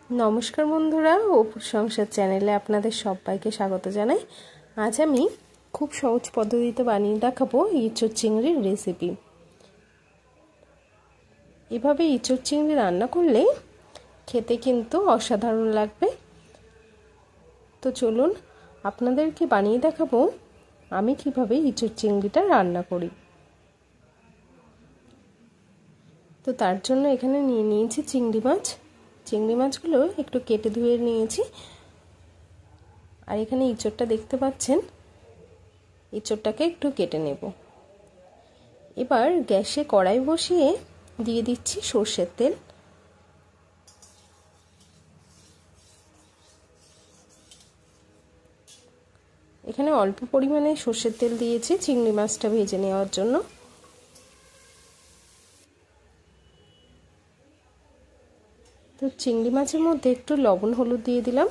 নমস্কার বন্ধুরা, অপুর সংসার চ্যানেলে আপনাদের সবাইকে স্বাগত জানাই। আজ আমি খুব সহজ পদ্ধতিতে বানিয়ে দেখাবো ইঁচড় চিংড়ির রেসিপি। এভাবে ইঁচড় চিংড়ি রান্না করলে খেতে কিন্তু অসাধারণ লাগবে। তো চলুন আপনাদেরকে বানিয়ে দেখাবো আমি কিভাবে ইঁচড় চিংড়িটা রান্না করি। তো তার জন্য এখানে নিয়ে নিয়েছি চিংড়ি মাছগুলো একটু কেটে ধুয়ে নিয়েছি। আর এখানে ইঁচড়টা দেখতে পাচ্ছেন, ইঁচড়টাকে একটু কেটে নেব। এবার গ্যাসে কড়াই বসিয়ে দিয়ে দিচ্ছি সর্ষের তেল। এখানে অল্প পরিমাণে সর্ষের তেল দিয়েছি চিংড়ি মাছটা ভেজে নেওয়ার জন্য। তো চিংড়ি মাছের মধ্যে একটু লবণ হলুদ দিয়ে দিলাম।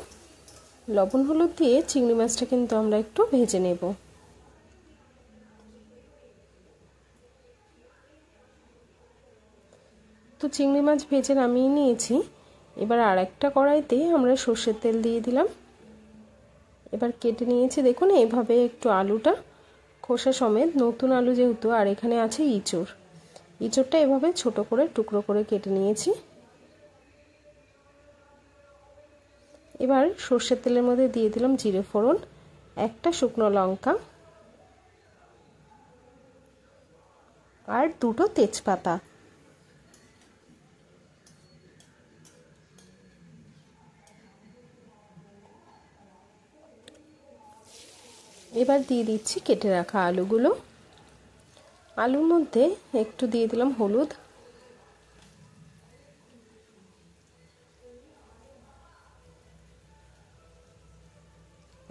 লবণ হলুদ দিয়ে চিংড়ি মাছটা কিন্তু আমরা একটু ভেজে নেব। তো চিংড়ি মাছ ভেজে নামিয়ে নিয়েছি। এবার আরেকটা কড়াইতে আমরা সর্ষের তেল দিয়ে দিলাম। এবার কেটে নিয়েছি, দেখুন এইভাবে একটু আলুটা খোসা সমেত, নতুন আলু যেহেতু, আর এখানে আছে ইঁচড়টা এভাবে ছোট করে টুকরো করে কেটে নিয়েছি। এবার সর্ষের তেলের মধ্যে দিয়ে দিলাম জিরে ফোড়ন, একটা শুকনো লঙ্কা আর দুটো তেজপাতা। এবার দিয়ে দিচ্ছি কেটে রাখা আলুগুলো। আলুর মধ্যে একটু দিয়ে দিলাম হলুদ,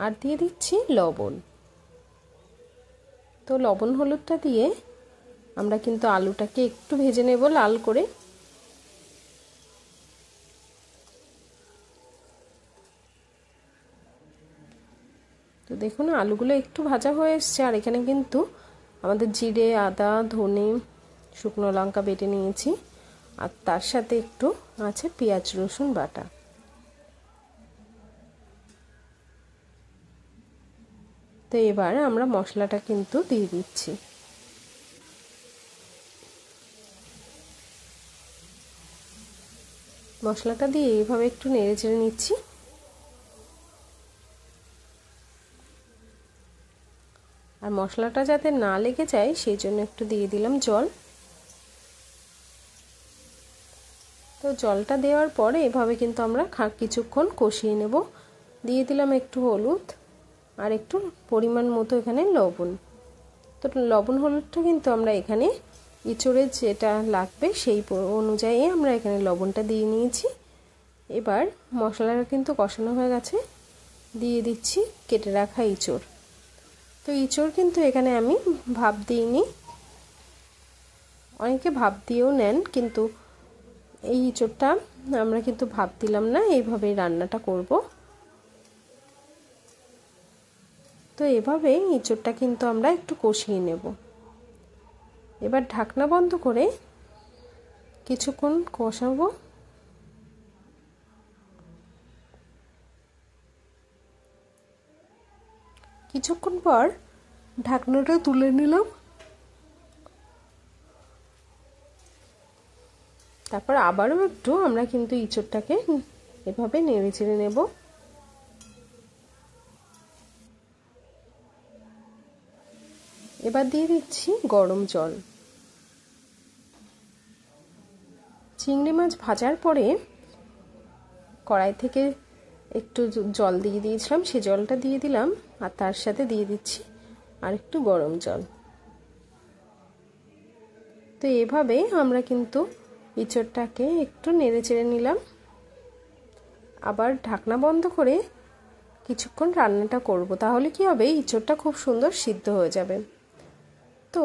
আর দিয়ে দিচ্ছি লবণ। তো লবণ হলুদটা দিয়ে আমরা কিন্তু আলুটাকে একটু ভেজে নেব লাল করে। তো দেখুন আলুগুলো একটু ভাজা হয়ে এসছে। আর এখানে কিন্তু আমাদের জিরে, আদা, ধনে, শুকনো লঙ্কা বেটে নিয়েছি, আর তার সাথে একটু আছে পেঁয়াজ রসুন বাটা। তো এবার আমরা মশলাটা কিন্তু দিয়ে দিচ্ছি। মশলাটা দিয়ে এইভাবে একটু নেড়ে চেড়ে নিচ্ছি। আর মশলাটা যাতে না লেগে যায় সেই জন্য একটু দিয়ে দিলাম জল। তো জলটা দেওয়ার পরে এভাবে কিন্তু আমরা কিছুক্ষণ কষিয়ে নেব। দিয়ে দিলাম একটু হলুদ আর একটু পরিমাণ মতো এখানে লবণ। তো লবণ হলুদটা কিন্তু আমরা এখানে ইঁচড়ে যেটা লাগবে সেই অনুযায়ী আমরা এখানে লবণটা দিয়ে নিয়েছি। এবার মশলাটা কিন্তু কষানো হয়ে গেছে, দিয়ে দিচ্ছি কেটে রাখা ইঁচড়। তো ইঁচড় কিন্তু এখানে আমি ভাপ দিইনি, অনেকে ভাপ দিয়েও নেন, কিন্তু এই ইঁচড়টা আমরা কিন্তু ভাপ দিলাম না, এইভাবেই রান্নাটা করব। তো এভাবে ইঁচড়টা কিন্তু আমরা একটু কষিয়ে নেব। এবার ঢাকনা বন্ধ করে কিছুক্ষণ কষাবো। কিছুক্ষণ পর ঢাকনাটা তুলে নিলাম। তারপর আবারও একটু আমরা কিন্তু ইঁচড়টাকে এভাবে নেড়ে চেড়ে নেব। এবার দিয়ে দিচ্ছি গরম জল। চিংড়ি মাছ ভাজার পরে কড়াই থেকে একটু জল দিয়ে দিয়েছিলাম, সে জলটা দিয়ে দিলাম, আর তার সাথে দিয়ে দিচ্ছি আর একটু গরম জল। তো এভাবে আমরা কিন্তু ইঁচড়টাকে একটু নেড়ে চেড়ে নিলাম। আবার ঢাকনা বন্ধ করে কিছুক্ষণ রান্নাটা করব, তাহলে কি হবে, ইঁচড়টা খুব সুন্দর সিদ্ধ হয়ে যাবে। তো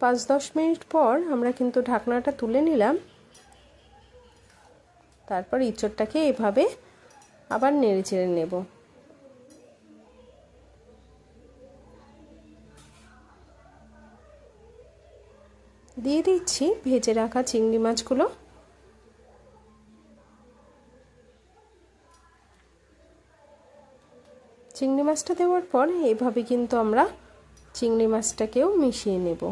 5-10 মিনিট পর আমরা কিন্তু ঢাকনাটা তুলে নিলাম। তারপর ইঁচড়টাকে এভাবে আবার নেড়ে চেড়ে নেব। দিয়ে দিচ্ছি ভেজে রাখা চিংড়ি মাছগুলো। চিংড়ি মাছটা দেওয়ার পর এইভাবে কিন্তু আমরা চিংড়ি মাছটাকেও মিশিয়ে নেব।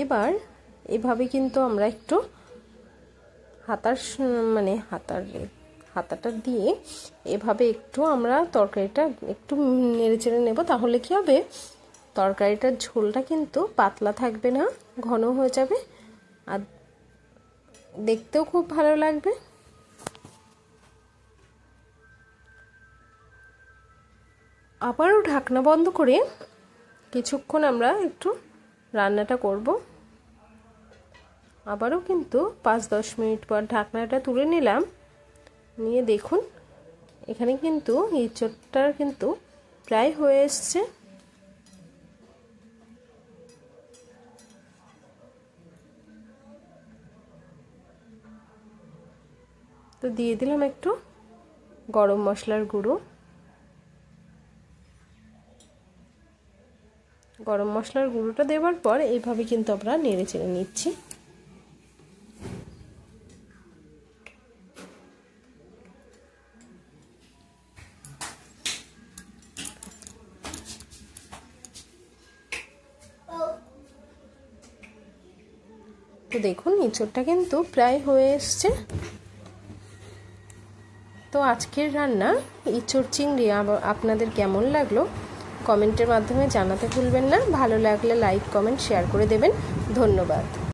এবার এভাবে কিন্তু আমরা একটু হাতাটা দিয়ে এভাবে একটু আমরা তরকারিটা একটু নেড়েচেড়ে নেব। তাহলে কি হবে, তরকারিটার ঝোলটা কিন্তু পাতলা থাকবে না, ঘন হয়ে যাবে আর দেখতেও খুব ভালো লাগবে। আবারও ঢাকনা বন্ধ করে কিছুক্ষণ আমরা একটু রান্নাটা করব। আবারও কিন্তু 5-10 মিনিট পর ঢাকনাটা তুলে নিলাম। নিয়ে দেখুন এখানে কিন্তু এঁচোড়টা কিন্তু প্রায় হয়ে এসছে। তো দিয়ে দিলাম একটু গরম মশলার গুঁড়ো। গরম মশলার গুঁড়োটা দেওয়ার পর এইভাবে কিন্তু আমরা নেড়ে চেড়ে নিচ্ছি। তো দেখুন এঁচোড়টা কিন্তু প্রায় হয়ে এসছে। তো আজকের রান্না এঁচোড় চিংড়ি আপনাদের কেমন লাগলো কমেন্টের মাধ্যমে জানাতে ভুলবেন না। ভালো লাগলে লাইক, কমেন্ট, শেয়ার করে দেবেন। ধন্যবাদ।